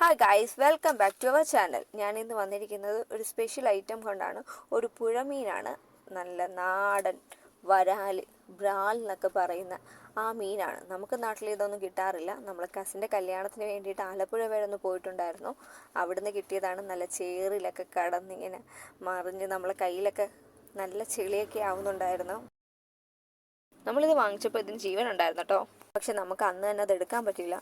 Hi guys, welcome back to our channel. ഞാനിന്ന് വന്നിരിക്കുന്നത് ഒരു സ്പെഷ്യൽ ഐറ്റം കൊണ്ടാണ്. ഒരു പുഴമീനാണ്. നല്ല നാടൻ വരാല്, ബ്രാൽ എന്നൊക്കെ പറയുന്ന ആ മീനാണ്. നമുക്ക് നാട്ടിൽ ഇതൊന്നും കിട്ടാറില്ല. നമ്മൾ കസിൻ്റെ കല്യാണത്തിന് വേണ്ടിയിട്ട് ആലപ്പുഴ വരെ ഒന്ന് പോയിട്ടുണ്ടായിരുന്നു. അവിടുന്ന് കിട്ടിയതാണ്. നല്ല ചേറിലൊക്കെ കടന്നിങ്ങനെ മറിഞ്ഞ് നമ്മളെ കയ്യിലൊക്കെ നല്ല ചെളിയൊക്കെ ആവുന്നുണ്ടായിരുന്നു. നമ്മളിത് വാങ്ങിച്ചപ്പോൾ ഇതിന് ജീവൻ ഉണ്ടായിരുന്നു കേട്ടോ. പക്ഷെ നമുക്ക് അന്ന് തന്നെ അത് എടുക്കാൻ പറ്റില്ല.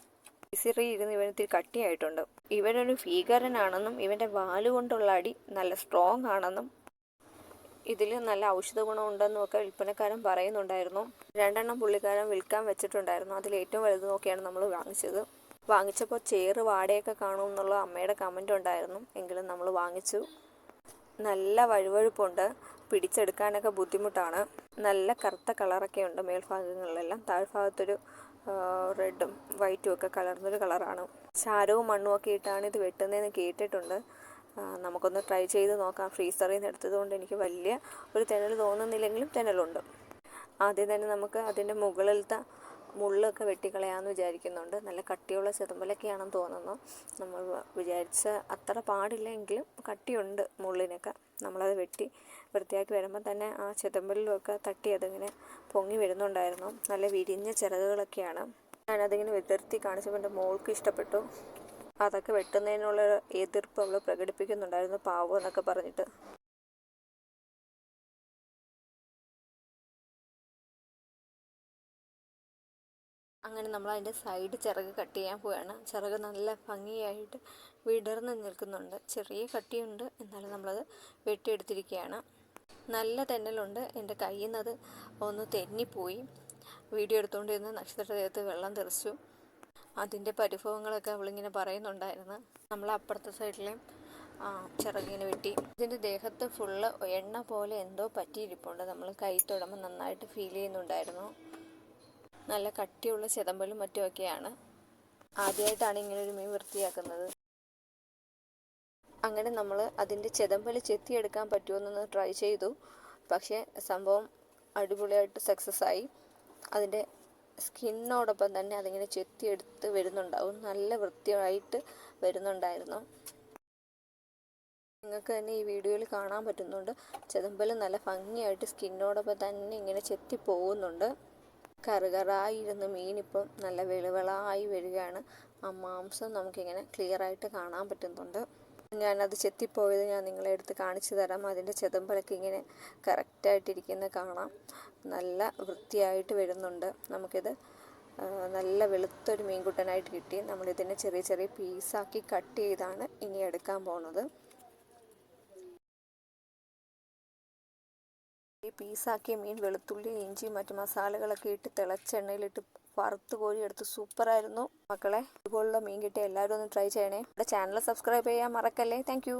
ഇസിറി ഇരുന്ന് ഇവനത്തിരി കട്ടിയായിട്ടുണ്ട്. ഇവനൊരു ഭീകരനാണെന്നും ഇവൻ്റെ വാലുകൊണ്ടുള്ള അടി നല്ല സ്ട്രോങ് ആണെന്നും ഇതിൽ നല്ല ഔഷധ ഗുണമുണ്ടെന്നും ഒക്കെ വിൽപ്പനക്കാരൻ പറയുന്നുണ്ടായിരുന്നു. 2 പുള്ളിക്കാരൻ വിൽക്കാൻ വെച്ചിട്ടുണ്ടായിരുന്നു. അതിൽ ഏറ്റവും വലുത് നോക്കിയാണ് നമ്മൾ വാങ്ങിച്ചത്. വാങ്ങിച്ചപ്പോൾ ചേറ് വാടയൊക്കെ കാണുമെന്നുള്ള അമ്മയുടെ കമൻ്റ് ഉണ്ടായിരുന്നു. എങ്കിലും നമ്മൾ വാങ്ങിച്ചു. നല്ല വഴുവഴുപ്പുണ്ട്, പിടിച്ചെടുക്കാനൊക്കെ ബുദ്ധിമുട്ടാണ്. നല്ല കറുത്ത കളറൊക്കെ ഉണ്ട് മേൽഭാഗങ്ങളിലെല്ലാം. താഴ്ഭാഗത്തൊരു റെഡും വൈറ്റും ഒക്കെ കലർന്നൊരു കളറാണ്. ചാരവും മണ്ണും ഒക്കെ ഇട്ടാണ് ഇത് വെട്ടുന്നതെന്ന് കേട്ടിട്ടുണ്ട്. നമുക്കൊന്ന് ട്രൈ ചെയ്ത് നോക്കാം. ഫ്രീസറിൽ നിന്ന് എടുത്തത് കൊണ്ട് എനിക്ക് വലിയ ഒരു തെനൽ തോന്നുന്നില്ലെങ്കിലും തെനലുണ്ട്. ആദ്യം തന്നെ നമുക്ക് അതിൻ്റെ മുകളിലത്തെ മുള്ളൊക്കെ വെട്ടിക്കളയാമെന്ന് വിചാരിക്കുന്നുണ്ട്. നല്ല കട്ടിയുള്ള ചെതുമ്പലൊക്കെയാണെന്ന് തോന്നുന്നു. നമ്മൾ വിചാരിച്ച അത്ര പാടില്ലെങ്കിലും കട്ടിയുണ്ട് മുള്ളിനൊക്കെ. നമ്മളത് വെട്ടി വൃത്തിയാക്കി വരുമ്പോൾ തന്നെ ആ ചെതുമ്പലിലൊക്കെ തട്ടി അതിങ്ങനെ പൊങ്ങി വരുന്നുണ്ടായിരുന്നു. നല്ല വിരിഞ്ഞ ചിറകുകളൊക്കെയാണ്. ഞാനതിങ്ങനെ വിതർത്തി കാണിച്ചപ്പോൾ എൻ്റെ മോൾക്ക് ഇഷ്ടപ്പെട്ടു. അതൊക്കെ വെട്ടുന്നതിനുള്ള എതിർപ്പ് അവൾ പ്രകടിപ്പിക്കുന്നുണ്ടായിരുന്നു, പാവം എന്നൊക്കെ പറഞ്ഞിട്ട്. അങ്ങനെ നമ്മൾ അതിൻ്റെ സൈഡ് ചിറക് കട്ട് ചെയ്യാൻ പോവുകയാണ്. ചിറക് നല്ല ഭംഗിയായിട്ട് വിടർന്ന് നിൽക്കുന്നുണ്ട്. ചെറിയ കട്ടിയുണ്ട്, എന്നാലും നമ്മളത് വെട്ടിയെടുത്തിരിക്കുകയാണ്. നല്ല തെന്നലുണ്ട്. എൻ്റെ കയ്യിൽ നിന്നത് ഒന്ന് തെന്നിപ്പോയി. വീഡിയോ എടുത്തുകൊണ്ടിരുന്ന നക്ഷത്രദേഹത്ത് വെള്ളം തെറിച്ചു. അതിൻ്റെ പരിഭവങ്ങളൊക്കെ അവളിങ്ങനെ പറയുന്നുണ്ടായിരുന്നു. നമ്മൾ അപ്പുറത്തെ സൈഡിലെ ചിറകിങ്ങനെ വെട്ടി. ഇതിൻ്റെ ദേഹത്ത് ഫുള്ള് എണ്ണ പോലെ എന്തോ പറ്റിയിരിപ്പുണ്ട്. നമ്മൾ കൈ തൊടുമ്പോൾ നന്നായിട്ട് ഫീൽ ചെയ്യുന്നുണ്ടായിരുന്നു. നല്ല കട്ടിയുള്ള ചെതമ്പലും മറ്റുമൊക്കെയാണ്. ആദ്യമായിട്ടാണ് ഇങ്ങനൊരു മീൻ വൃത്തിയാക്കുന്നത്. അങ്ങനെ നമ്മൾ അതിൻ്റെ ചെതമ്പൽ ചെത്തിയെടുക്കാൻ പറ്റുമെന്നൊന്ന് ട്രൈ ചെയ്തു. പക്ഷേ സംഭവം അടിപൊളിയായിട്ട് സക്സസ് ആയി. അതിൻ്റെ സ്കിന്നോടൊപ്പം തന്നെ അതിങ്ങനെ ചെത്തിയെടുത്ത് വരുന്നുണ്ടാവും. നല്ല വൃത്തിയായിട്ട് വരുന്നുണ്ടായിരുന്നു. നിങ്ങൾക്ക് തന്നെ ഈ വീഡിയോയിൽ കാണാൻ പറ്റുന്നുണ്ട്. ചെതമ്പൽ നല്ല ഭംഗിയായിട്ട് സ്കിന്നോടൊപ്പം തന്നെ ഇങ്ങനെ ചെത്തി പോകുന്നുണ്ട്. കറുകറായിരുന്ന മീനിപ്പം നല്ല വെളുവിളായി വരികയാണ്. ആ മാംസം നമുക്കിങ്ങനെ ക്ലിയറായിട്ട് കാണാൻ പറ്റുന്നുണ്ട്. ഞാനത് ചെത്തിപ്പോയത് ഞാൻ നിങ്ങളെ എടുത്ത് കാണിച്ചു തരാം. അതിൻ്റെ ചെതമ്പലൊക്കെ ഇങ്ങനെ കറക്റ്റായിട്ടിരിക്കുന്നത് കാണാം. നല്ല വൃത്തിയായിട്ട് വരുന്നുണ്ട്. നമുക്കിത് നല്ല വെളുത്തൊരു മീൻകുട്ടനായിട്ട് കിട്ടി. നമ്മളിതിനെ ചെറിയ ചെറിയ പീസാക്കി കട്ട് ചെയ്താണ് ഇനി എടുക്കാൻ പോകുന്നത്. ഈ പീസാക്കിയ മീൻ വെളുത്തുള്ളി, ഇഞ്ചി, മറ്റു മസാലകളൊക്കെ ഇട്ട് തിളച്ച എണ്ണയിലിട്ട് വറുത്ത് കോരി എടുത്ത് സൂപ്പറായിരുന്നു. മക്കളെ, ഇതുപോലുള്ള മീൻ കിട്ടിയ എല്ലാവരും ഒന്ന് ട്രൈ ചെയ്യണേ. നമ്മുടെ ചാനൽ സബ്സ്ക്രൈബ് ചെയ്യാൻ മറക്കല്ലേ. താങ്ക്